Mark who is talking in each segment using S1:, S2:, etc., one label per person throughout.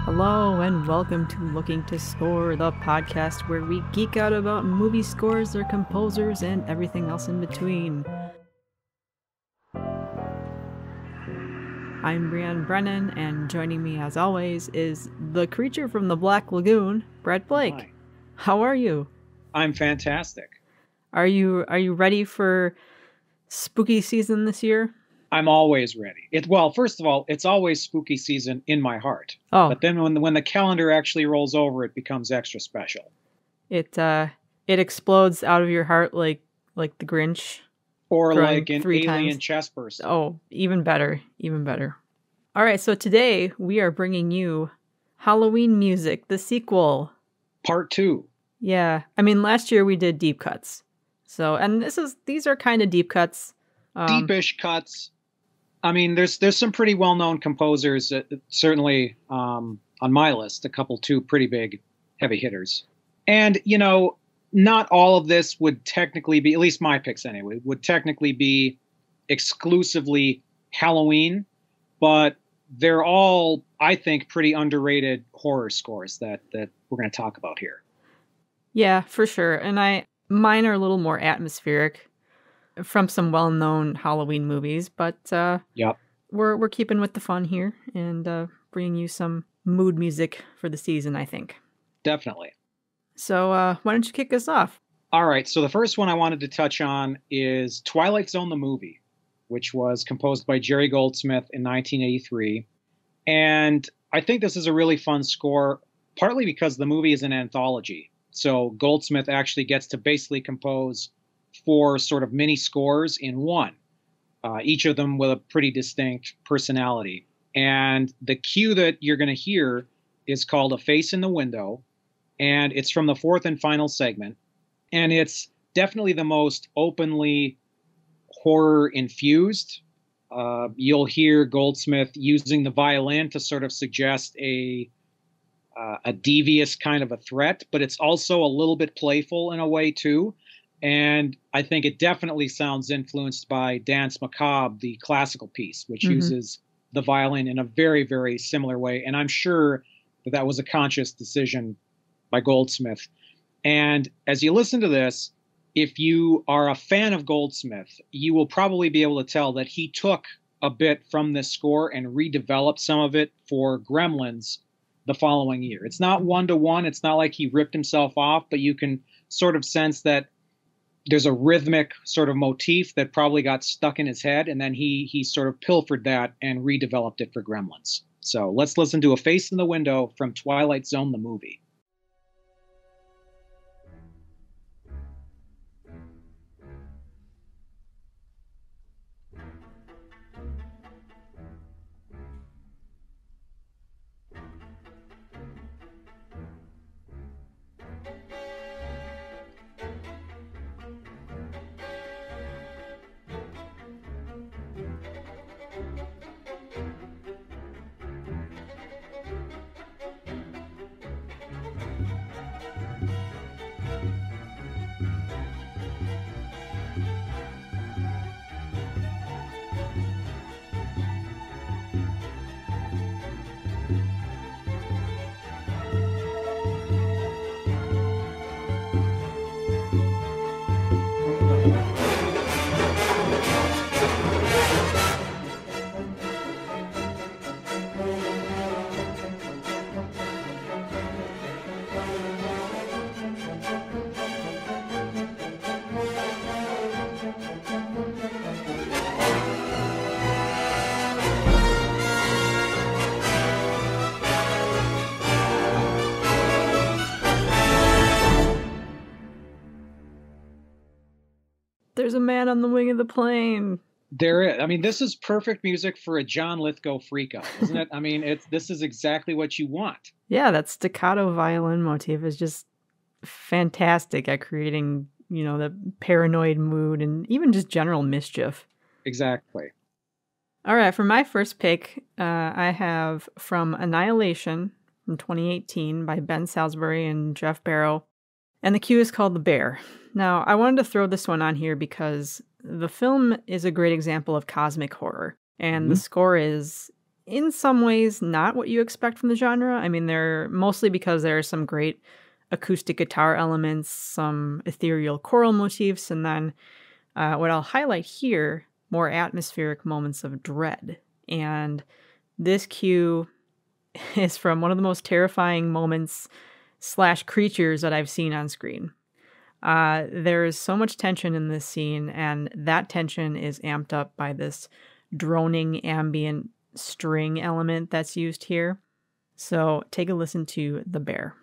S1: Hello and welcome to Looking to Score, the podcast where we geek out about movie scores, their composers, and everything else in between. I'm Breanne, and joining me as always is the creature from the Black Lagoon, Brett Blake.
S2: Hi.
S1: How are you?
S2: I'm fantastic.
S1: Are you ready for spooky season this year?
S2: I'm always ready. First of all, it's always spooky season in my heart.
S1: Oh.
S2: But then when the calendar actually rolls over, it becomes extra special.
S1: It explodes out of your heart like the Grinch.
S2: Or like an
S1: 3
S2: alien
S1: times.
S2: chess person.
S1: Oh, even better. Even better. All right, so today we are bringing you Halloween Music, the sequel.
S2: Part 2.
S1: Yeah. I mean, last year we did deep cuts. So, and these are kind of deep cuts.
S2: Deepish cuts. I mean, there's some pretty well-known composers, certainly on my list, two pretty big heavy hitters. And, not all of this would technically be, at least my picks anyway, would technically be exclusively Halloween, but they're all, I think, pretty underrated horror scores that we're going to talk about here.
S1: Yeah, for sure. And mine are a little more atmospheric from some well-known Halloween movies, but
S2: Yep.
S1: We're keeping with the fun here and bringing you some mood music for the season, I think.
S2: Definitely.
S1: So why don't you kick us off?
S2: All right. So the first one I wanted to touch on is Twilight Zone the movie, which was composed by Jerry Goldsmith in 1983. And I think this is a really fun score, partly because the movie is an anthology. So Goldsmith actually gets to basically compose 4 sort of mini scores in one, each of them with a pretty distinct personality. And the cue that you're going to hear is called A Face in the Window. And it's from the 4th and final segment. And it's definitely the most openly horror infused. You'll hear Goldsmith using the violin to sort of suggest a devious kind of a threat, but it's also a little bit playful in a way too. And I think it definitely sounds influenced by Danse Macabre, the classical piece, which uses the violin in a very, very similar way. And I'm sure that was a conscious decision by Goldsmith. And as you listen to this, if you are a fan of Goldsmith, you will probably be able to tell that he took a bit from this score and redeveloped some of it for Gremlins the following year. It's not one-to-one. It's not like he ripped himself off, but you can sort of sense that there's a rhythmic sort of motif that probably got stuck in his head, and then he sort of pilfered that and redeveloped it for Gremlins. So let's listen to A Face in the Window from Twilight Zone the movie.
S1: There's a man on the wing of the plane.
S2: There is. I mean, this is perfect music for a John Lithgow freakout, isn't it? I mean, this is exactly what you want.
S1: Yeah, that staccato violin motif is just fantastic at creating, the paranoid mood and even just general mischief.
S2: Exactly.
S1: All right, for my first pick, I have From Annihilation from 2018 by Ben Salisbury and Jeff Barrow. And the cue is called The Bear. Now, I wanted to throw this one on here because the film is a great example of cosmic horror. And the score is in some ways not what you expect from the genre. I mean, they're mostly because there are some great acoustic guitar elements, some ethereal choral motifs, and then what I'll highlight here, more atmospheric moments of dread. And this cue is from one of the most terrifying moments / creatures that I've seen on screen. There is so much tension in this scene, and that tension is amped up by this droning ambient string element that's used here. So take a listen to The Bear.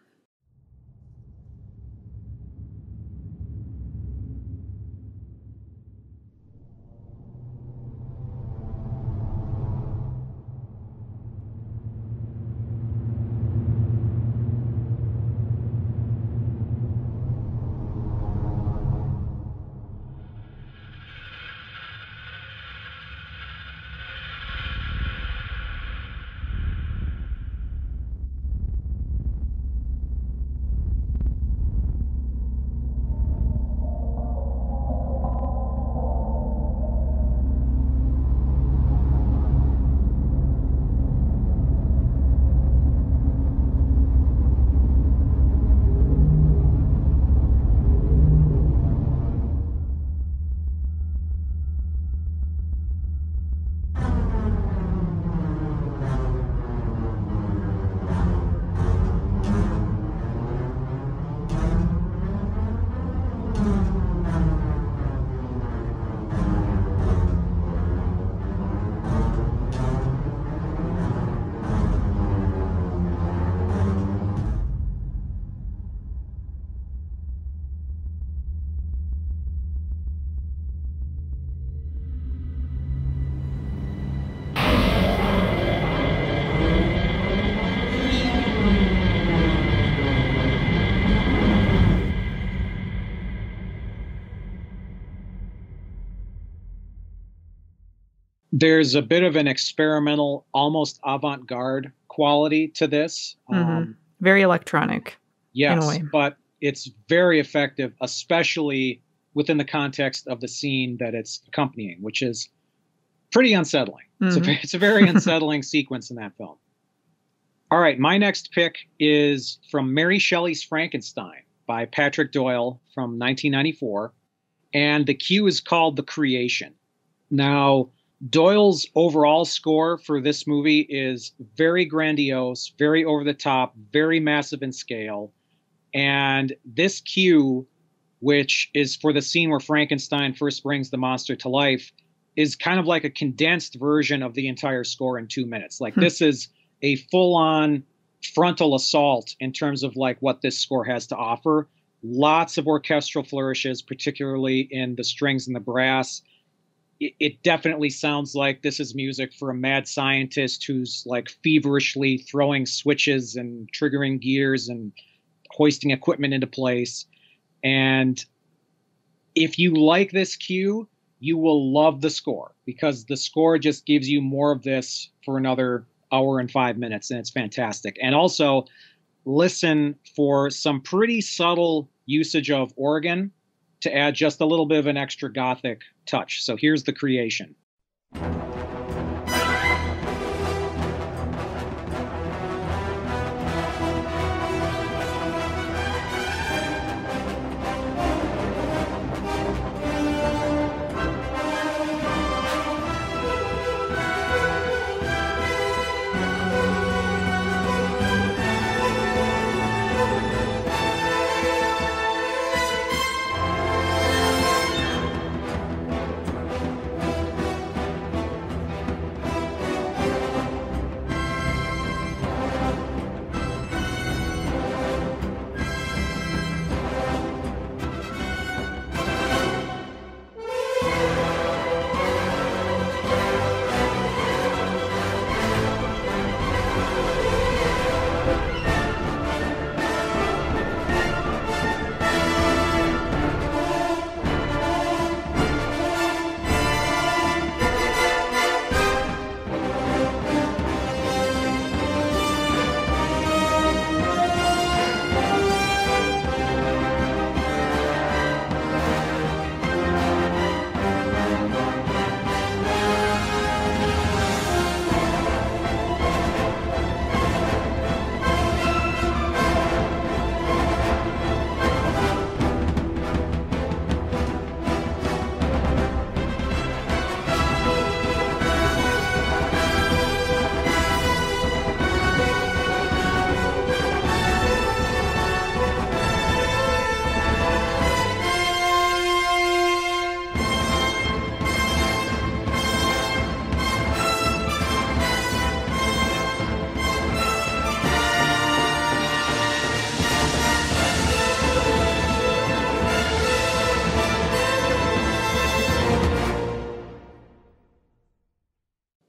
S2: There's a bit of an experimental, almost avant-garde quality to this.
S1: Very electronic.
S2: Yes,
S1: in a way.
S2: But it's very effective, especially within the context of the scene that it's accompanying, which is pretty unsettling. It's a very unsettling sequence in that film. All right, my next pick is from Mary Shelley's Frankenstein by Patrick Doyle from 1994, and the cue is called The Creation. Now, Doyle's overall score for this movie is very grandiose, very over the top, very massive in scale. And this cue, which is for the scene where Frankenstein first brings the monster to life, is kind of like a condensed version of the entire score in 2 minutes. Like this is a full-on frontal assault in terms of like what this score has to offer. Lots of orchestral flourishes, particularly in the strings and the brass. It definitely sounds like this is music for a mad scientist who's like feverishly throwing switches and triggering gears and hoisting equipment into place. And if you like this cue, you will love the score, because the score just gives you more of this for another hour and 5 minutes, and it's fantastic. And also listen for some pretty subtle usage of organ to add just a little bit of an extra gothic touch. So here's The Creation.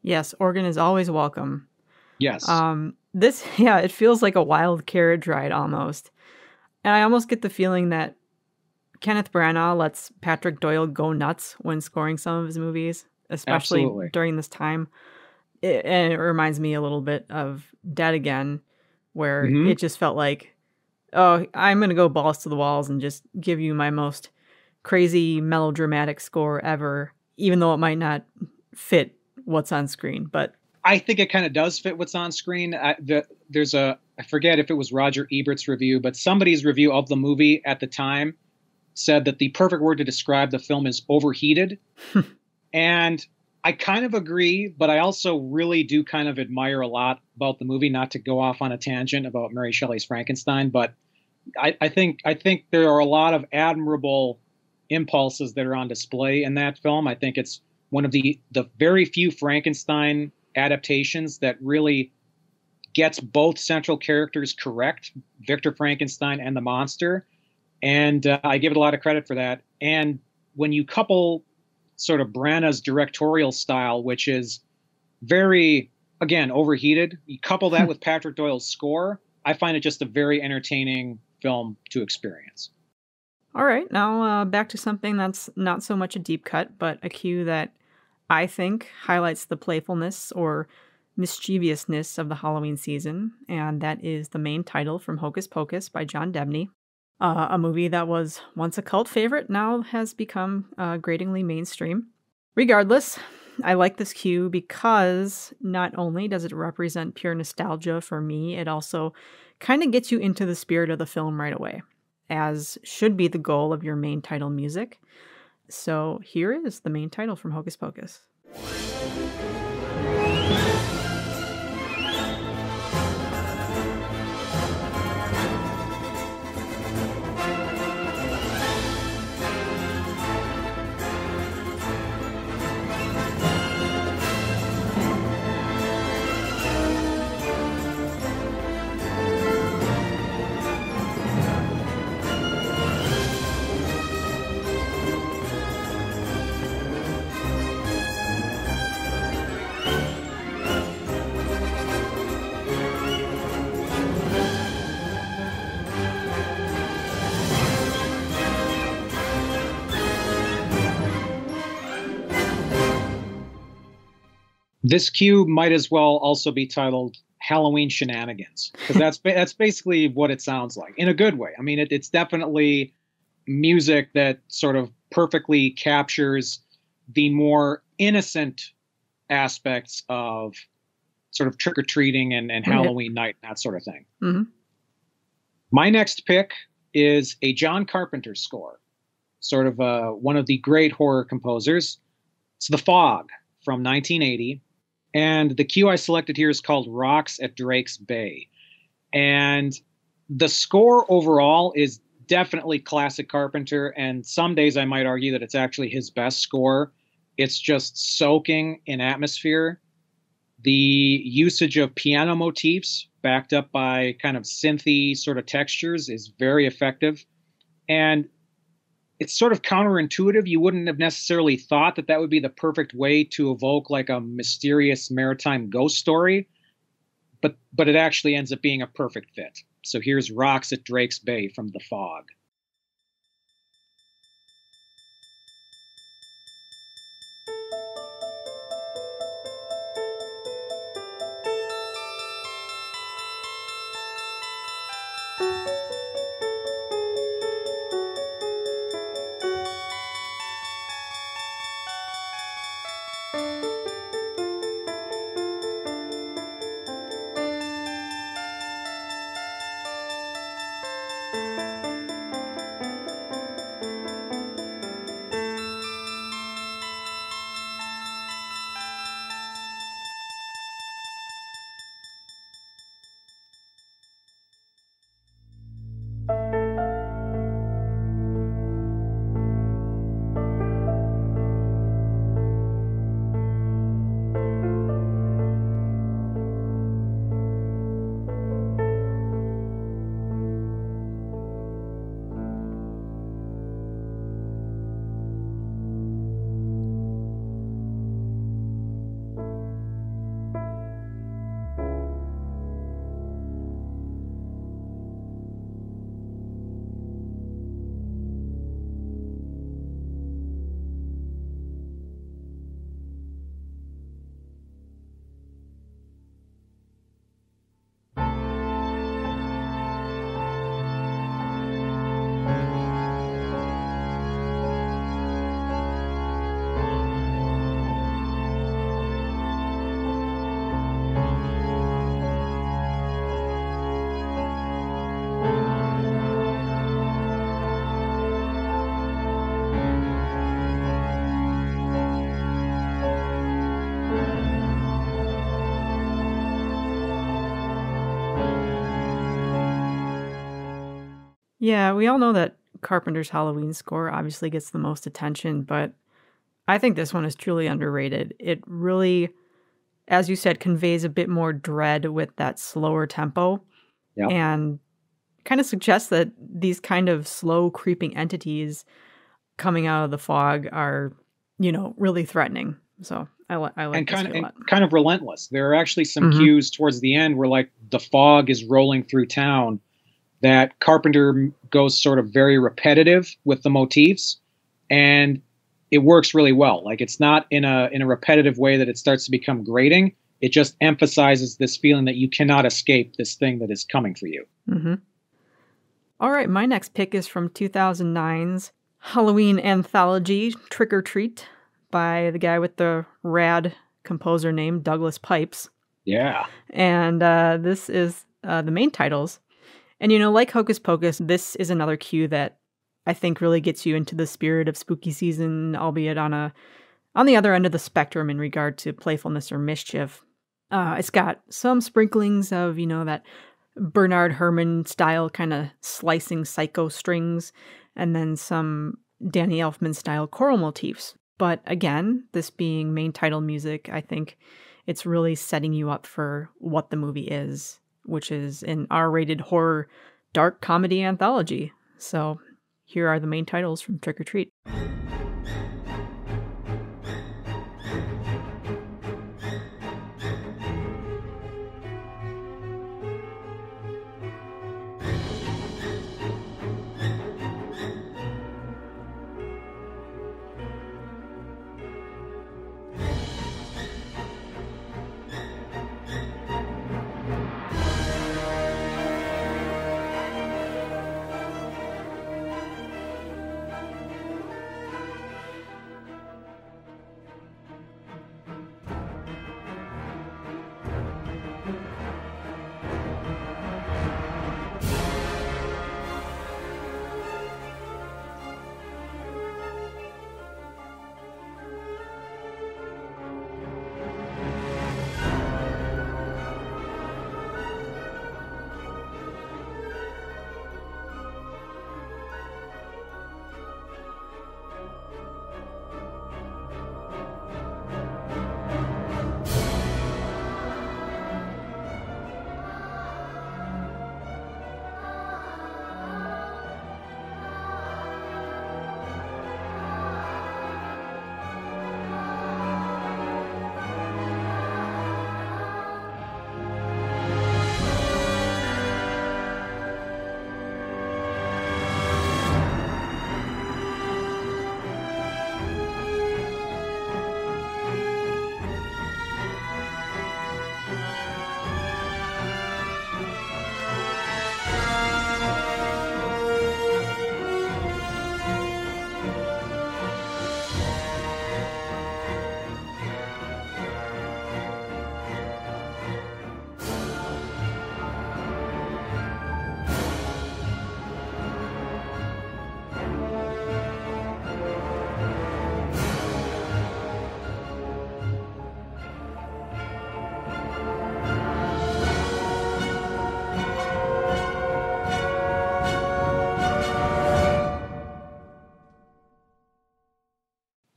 S1: Yes, organ is always welcome.
S2: Yes.
S1: This, yeah, it feels like a wild carriage ride almost. And I almost get the feeling that Kenneth Branagh lets Patrick Doyle go nuts when scoring some of his movies, especially
S2: Absolutely.
S1: during this time. And it reminds me a little bit of Dead Again, where
S2: Hmm.
S1: it just felt like, oh, I'm going to go balls to the walls and just give you my most crazy melodramatic score ever, even though it might not fit what's on screen. But
S2: I think it kind of does fit what's on screen. I forget if it was Roger Ebert's review, but somebody's review of the movie at the time said that the perfect word to describe the film is overheated. And I kind of agree, but I also really do kind of admire a lot about the movie, not to go off on a tangent about Mary Shelley's Frankenstein, but I think there are a lot of admirable impulses that are on display in that film. I think it's one of the very few Frankenstein adaptations that really gets both central characters correct, Victor Frankenstein and the monster, and I give it a lot of credit for that. And when you couple sort of Branagh's directorial style, which is very, again, overheated, you couple that with Patrick Doyle's score, I find it just a very entertaining film to experience.
S1: all right, now back to something that's not so much a deep cut, but a cue that I think highlights the playfulness or mischievousness of the Halloween season, and that is the main title from Hocus Pocus by John Debney. A movie that was once a cult favorite now has become gratingly mainstream. Regardless, I like this cue because not only does it represent pure nostalgia for me, it also kind of gets you into the spirit of the film right away, as should be the goal of your main title music. So here is the main title from Hocus Pocus.
S2: This cue might as well also be titled Halloween Shenanigans, because that's basically what it sounds like in a good way. I mean, it's definitely music that sort of perfectly captures the more innocent aspects of sort of trick or treating and
S1: Right.
S2: Halloween night, that sort of thing.
S1: Mm-hmm.
S2: My next pick is a John Carpenter score, sort of one of the great horror composers. It's The Fog from 1980. And the cue I selected here is called Rocks at Drake's Bay. And the score overall is definitely classic Carpenter. And some days I might argue that it's actually his best score. It's just soaking in atmosphere. The usage of piano motifs backed up by kind of synthy sort of textures is very effective. And it's sort of counterintuitive. You wouldn't have necessarily thought that that would be the perfect way to evoke like a mysterious maritime ghost story, but it actually ends up being a perfect fit. So here's Rocks at Drake's Bay from The Fog.
S1: Yeah, we all know that Carpenter's Halloween score obviously gets the most attention, but I think this one is truly underrated. It really, as you said, conveys a bit more dread with that slower tempo
S2: Yep.
S1: and kind of suggests that these kind of slow creeping entities coming out of the fog are, really threatening. So I like
S2: And
S1: this a lot.
S2: kind of relentless. There are actually some
S1: Hmm.
S2: cues towards the end where like the fog is rolling through town that Carpenter goes sort of very repetitive with the motifs, and it works really well. Like it's not in a repetitive way that it starts to become grating. It just emphasizes this feeling that you cannot escape this thing that is coming for you.
S1: Hmm. All right, my next pick is from 2009's Halloween anthology, Trick or Treat, by the guy with the rad composer name, Douglas Pipes.
S2: Yeah.
S1: And this is the main titles. And, like Hocus Pocus, this is another cue that I think really gets you into the spirit of spooky season, albeit on the other end of the spectrum in regard to playfulness or mischief. It's got some sprinklings of, that Bernard Herrmann style kind of slicing psycho strings, and then some Danny Elfman style choral motifs. But again, this being main title music, I think it's really setting you up for what the movie is, which is an R-rated horror dark comedy anthology. So here are the main titles from Trick or Treat.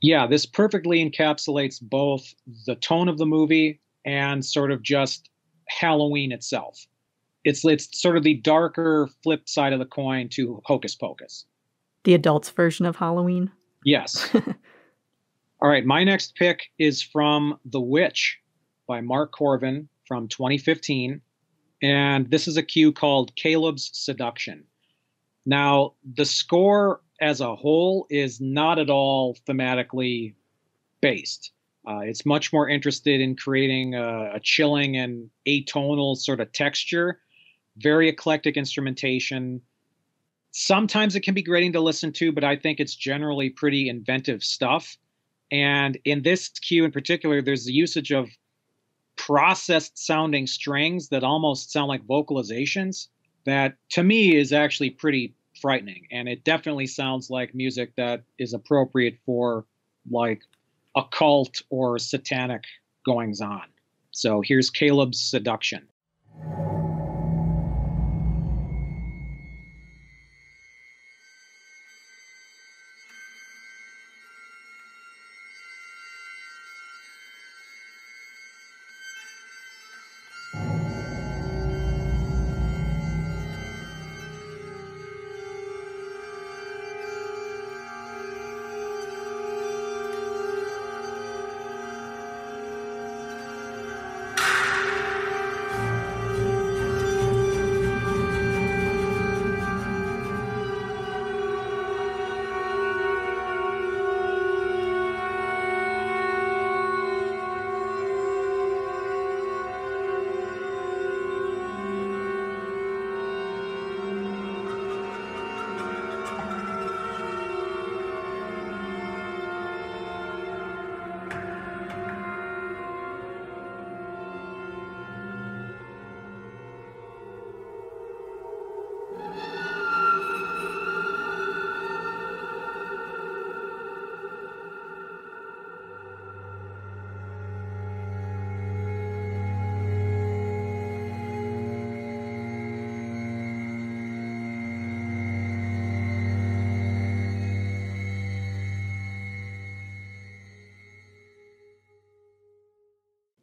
S2: Yeah, this perfectly encapsulates both the tone of the movie and sort of just Halloween itself. It's sort of the darker flip side of the coin to Hocus Pocus.
S1: The adults' version of Halloween.
S2: Yes. All right, my next pick is from The Witch by Mark Corvin from 2015. And this is a cue called Caleb's Seduction. Now, the score as a whole is not at all thematically based. It's much more interested in creating a chilling and atonal sort of texture, very eclectic instrumentation. Sometimes it can be grating to listen to, but I think it's generally pretty inventive stuff. And in this cue in particular, there's the usage of processed sounding strings that almost sound like vocalizations that to me is actually pretty frightening. And it definitely sounds like music that is appropriate for like occult or satanic goings on. So here's Caleb's Seduction.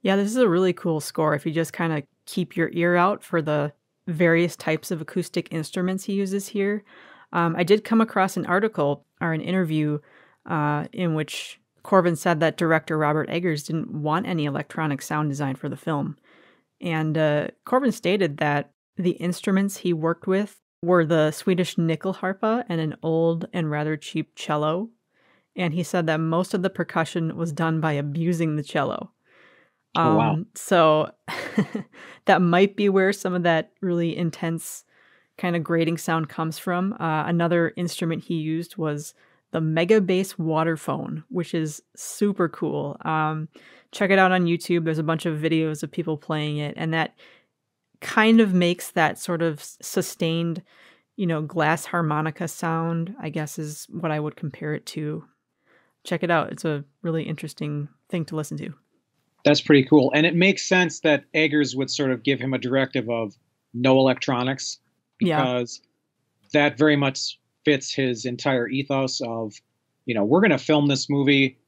S1: Yeah, this is a really cool score if you just kind of keep your ear out for the various types of acoustic instruments he uses here. I did come across an article or an interview in which Corbin said that director Robert Eggers didn't want any electronic sound design for the film. And Corbin stated that the instruments he worked with were the Swedish nyckelharpa and an old and rather cheap cello. And he said that most of the percussion was done by abusing the cello.
S2: Oh, wow.
S1: So that might be where some of that really intense kind of grating sound comes from. Another instrument he used was the Mega Bass Waterphone, which is super cool. Check it out on YouTube. There's a bunch of videos of people playing it, and that kind of makes that sort of sustained, glass harmonica sound, I guess is what I would compare it to. Check it out. It's a really interesting thing to listen to.
S2: That's pretty cool. And it makes sense that Eggers would sort of give him a directive of no electronics because that very much fits his entire ethos of, we're going to film this movie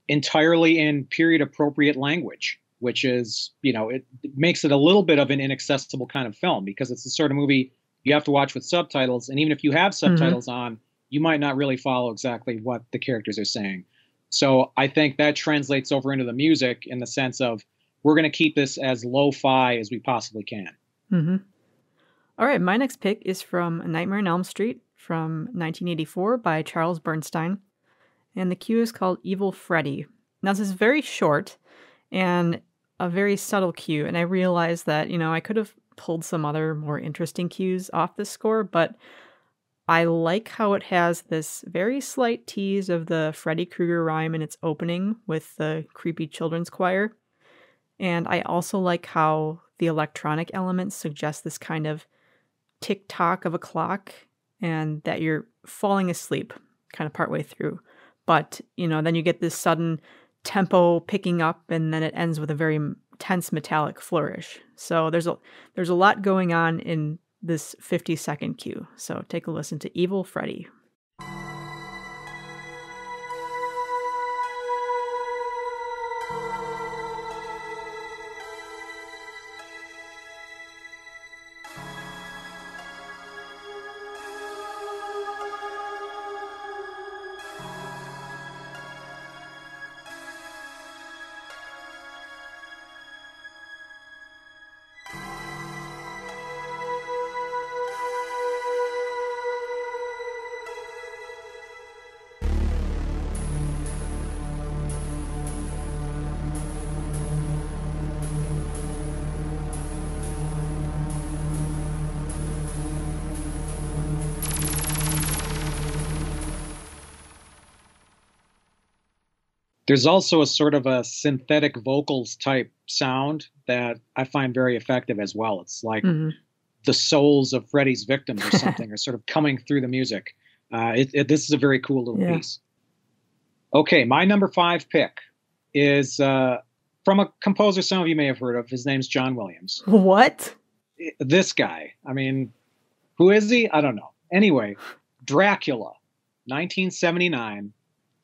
S2: entirely in period appropriate language, which is, it makes it a little bit of an inaccessible kind of film because it's the sort of movie you have to watch with subtitles. And even if you have subtitles on, you might not really follow exactly what the characters are saying. So I think that translates over into the music in the sense of we're going to keep this as lo-fi as we possibly can.
S1: Mm-hmm. All right, my next pick is from A Nightmare on Elm Street from 1984 by Charles Bernstein. And the cue is called Evil Freddy. Now, this is very short and a very subtle cue. And I realized that, I could have pulled some other more interesting cues off this score, but I like how it has this very slight tease of the Freddy Krueger rhyme in its opening with the creepy children's choir. And I also like how the electronic elements suggest this kind of tick-tock of a clock and that you're falling asleep kind of partway through. But, then you get this sudden tempo picking up and then it ends with a very tense metallic flourish. So there's a lot going on in this 50-second cue. So take a listen to Evil Freddy.
S2: There's also a sort of a synthetic vocals type sound that I find very effective as well. It's like the souls of Freddy's victims or something are sort of coming through the music. This is a very cool little piece. Okay, my number 5 pick is from a composer some of you may have heard of. His name's John Williams.
S1: What?
S2: This guy. I mean, who is he? I don't know. Anyway, Dracula, 1979.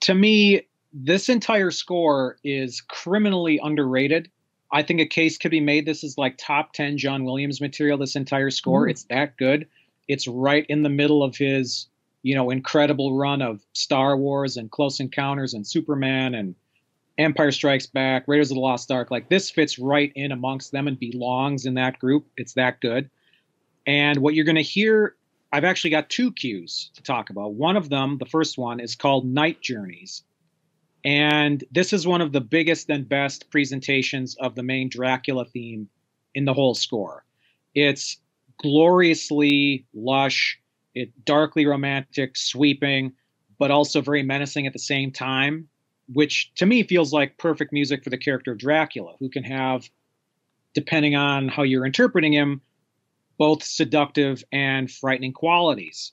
S2: To me, this entire score is criminally underrated. I think a case could be made this is like top 10 John Williams material, this entire score. It's that good. It's right in the middle of his, incredible run of Star Wars and Close Encounters and Superman and Empire Strikes Back, Raiders of the Lost Ark. Like this fits right in amongst them and belongs in that group. It's that good. And what you're going to hear, I've actually got 2 cues to talk about. One of them, the first one, is called Night Journeys. And this is one of the biggest and best presentations of the main Dracula theme in the whole score. It's gloriously lush, darkly romantic, sweeping, but also very menacing at the same time, which to me feels like perfect music for the character of Dracula, who can have, depending on how you're interpreting him, both seductive and frightening qualities.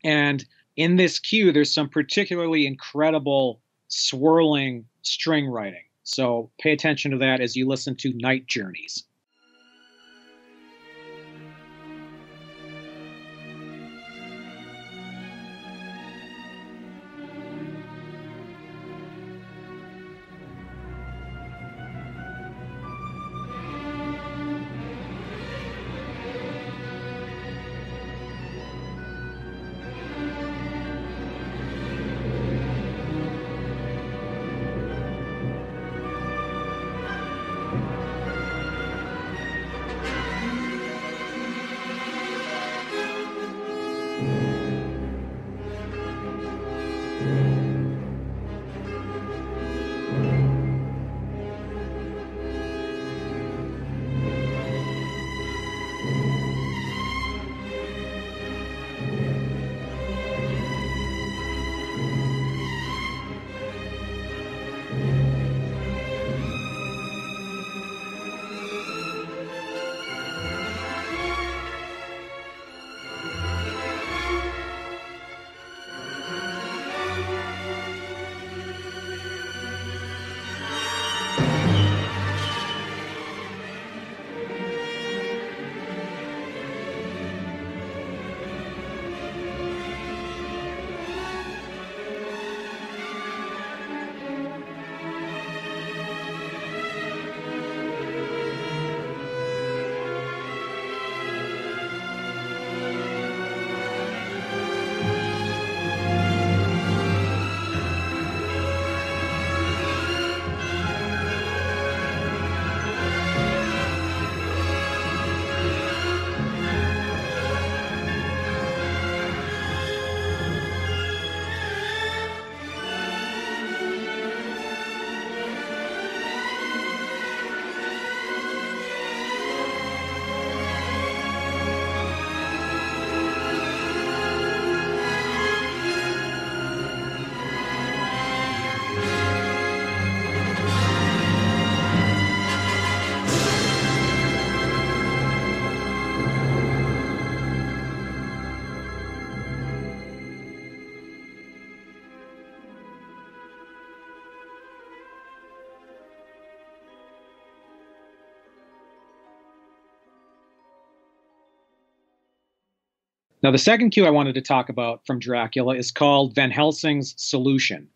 S2: And in this cue, there's some particularly incredible swirling string writing. So pay attention to that as you listen to Night Journeys. Now, the second cue I wanted to talk about from Dracula is called Van Helsing's Solution.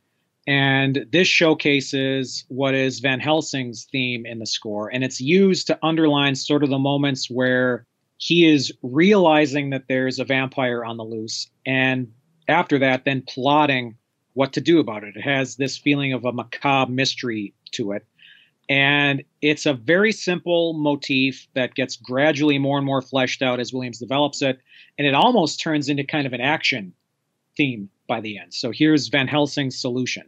S2: And this showcases what is Van Helsing's theme in the score. And it's used to underline sort of the moments where he is realizing that there's a vampire on the loose. And after that, then plotting what to do about it. It has this feeling of a macabre mystery to it. And it's a very simple motif that gets gradually more and more fleshed out as Williams develops it. And it almost turns into kind of an action theme by the end. So here's Van Helsing's Solution.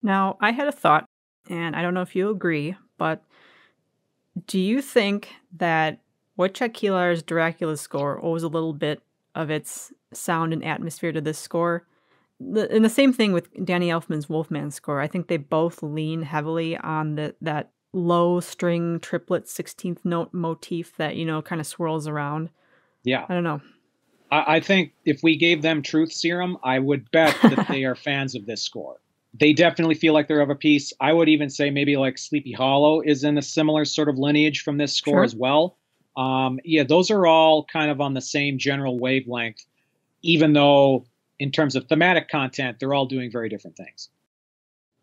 S1: Now, I had a thought, and I don't know if you agree, but do you think that Wojciech Kilar's Dracula score owes a little bit of its sound and atmosphere to this score? And the same thing with Danny Elfman's Wolfman score. I think they both lean heavily on that low string triplet 16th note motif that, kind of swirls around.
S2: Yeah.
S1: I don't know.
S2: I think if we gave them truth serum, I would bet that they are fans of this score. They definitely feel like they're of a piece. I would even say maybe like Sleepy Hollow is in a similar sort of lineage from this score as well. Yeah, those are all kind of on the same general wavelength, even though in terms of thematic content, they're all doing very different things.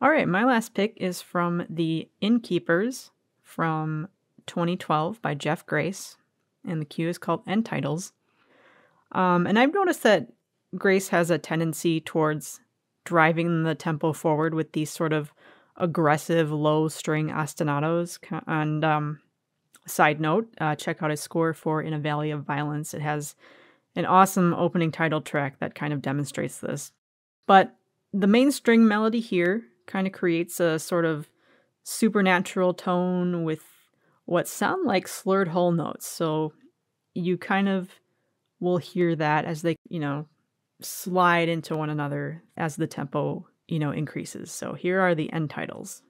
S1: All right, my last pick is from The Innkeepers from 2012 by Jeff Grace, and the cue is called End Titles. And I've noticed that Grace has a tendency towards driving the tempo forward with these sort of aggressive low string ostinatos. And side note, check out his score for In a Valley of Violence. It has an awesome opening title track that kind of demonstrates this. But the main string melody here kind of creates a sort of supernatural tone with what sound like slurred whole notes. So you kind of will hear that as they, slide into one another as the tempo, increases. So here are the end titles.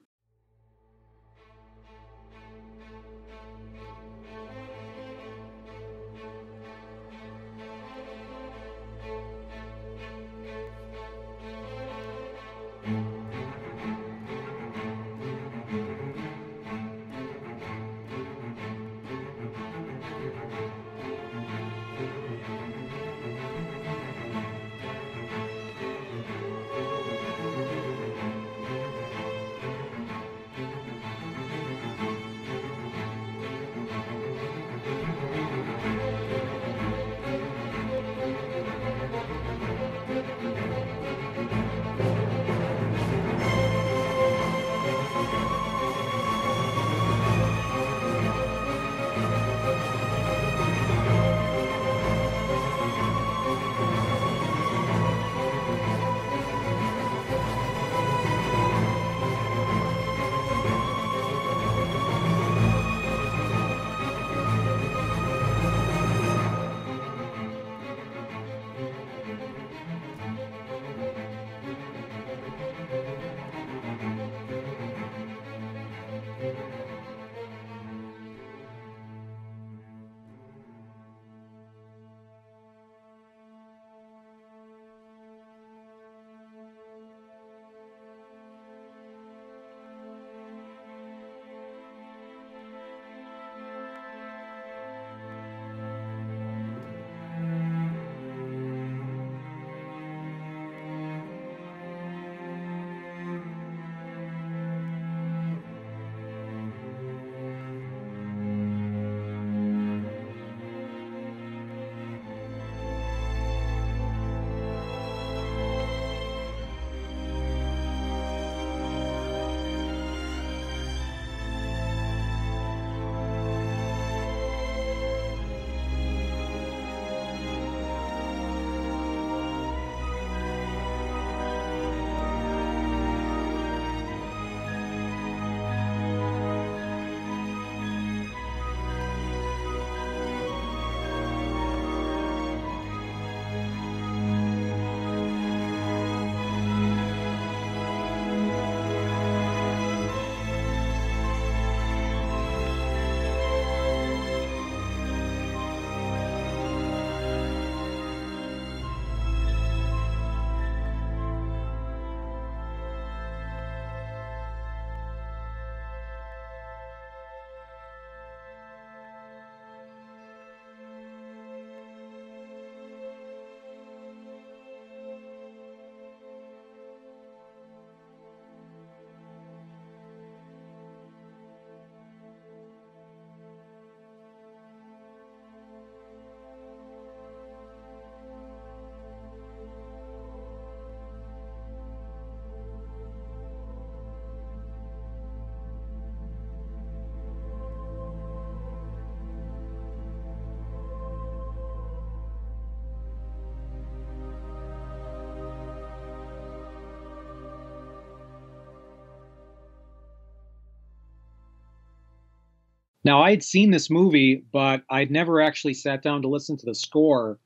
S2: Now, I had seen this movie, but I'd never actually sat down to listen to the score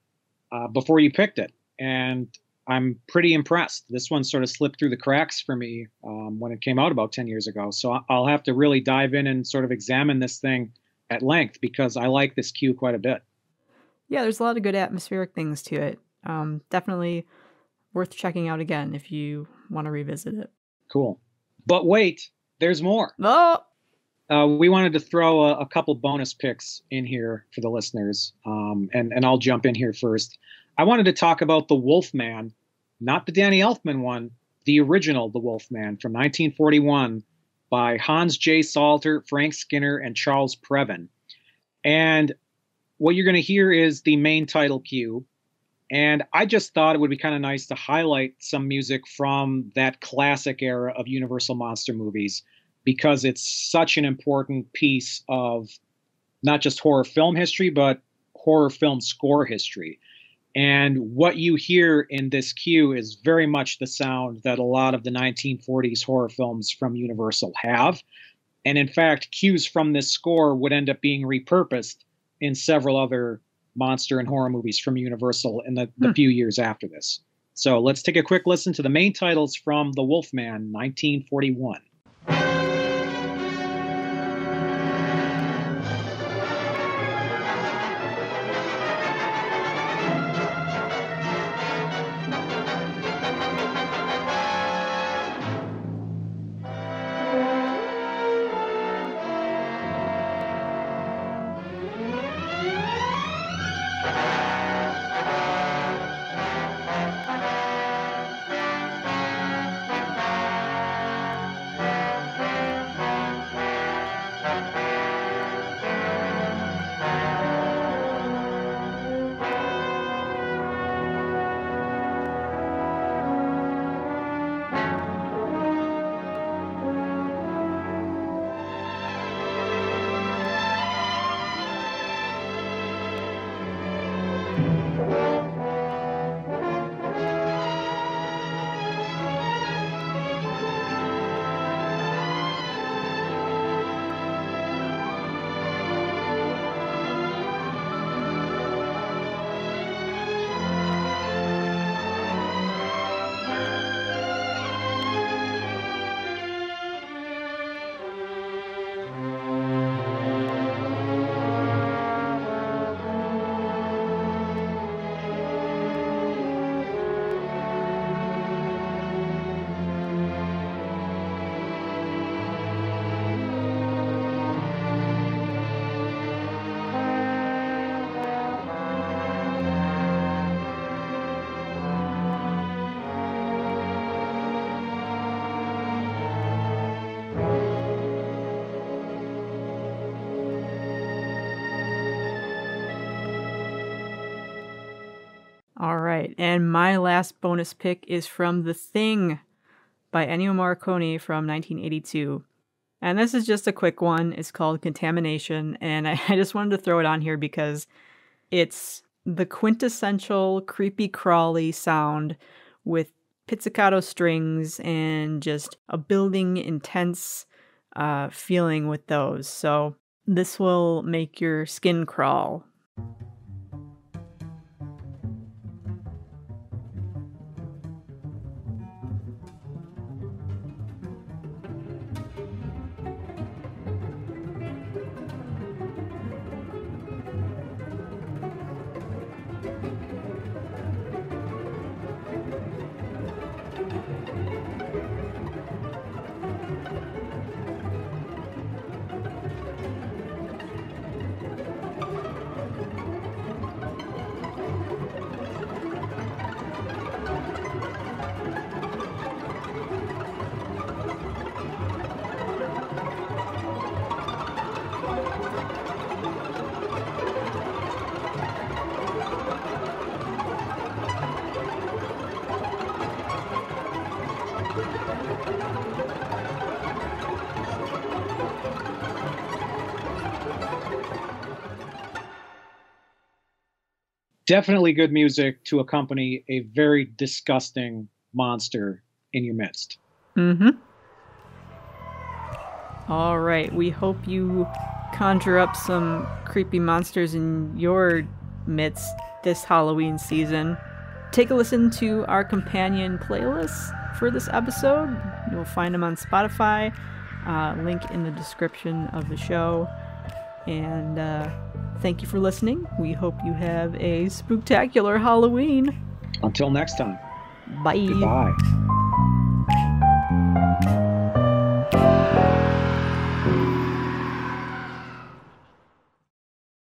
S2: before you picked it. And I'm pretty impressed. This one sort of slipped through the cracks for me when it came out about 10 years ago. So I'll have to really dive in and sort of examine this thing at length because I like this cue quite a bit.
S1: Yeah, there's a lot of good atmospheric things to it. Definitely worth checking out again if you want to revisit it.
S2: Cool. But wait, there's more.
S1: Oh!
S2: We wanted to throw a couple bonus picks in here for the listeners, and I'll jump in here first. I wanted to talk about The Wolfman, not the Danny Elfman one, the original The Wolfman from 1941 by Hans J. Salter, Frank Skinner, and Charles Previn. And what you're going to hear is the main title cue. And I just thought it would be kind of nice to highlight some music from that classic era of Universal monster movies because it's such an important piece of not just horror film history, but horror film score history. And what you hear in this cue is very much the sound that a lot of the 1940s horror films from Universal have. And in fact, cues from this score would end up being repurposed in several other monster and horror movies from Universal in the few years after this. So let's take a quick listen to the main titles from The Wolfman, 1941.
S1: All right, and my last bonus pick is from The Thing by Ennio Morricone from 1982. And this is just a quick one. It's called Contamination, and I just wanted to throw it on here because it's the quintessential creepy crawly sound with pizzicato strings and just a building intense feeling with those. So this will make your skin crawl.
S2: Definitely good music to accompany a very disgusting monster in your midst.
S1: Mm-hmm. All right, we hope you conjure up some creepy monsters in your midst this Halloween season, take a listen to our companion playlists for this episode. You'll find them on Spotify, link in the description of the show. And thank you for listening. We hope you have a spooktacular Halloween.
S2: Until next time.
S1: Bye.
S2: Goodbye.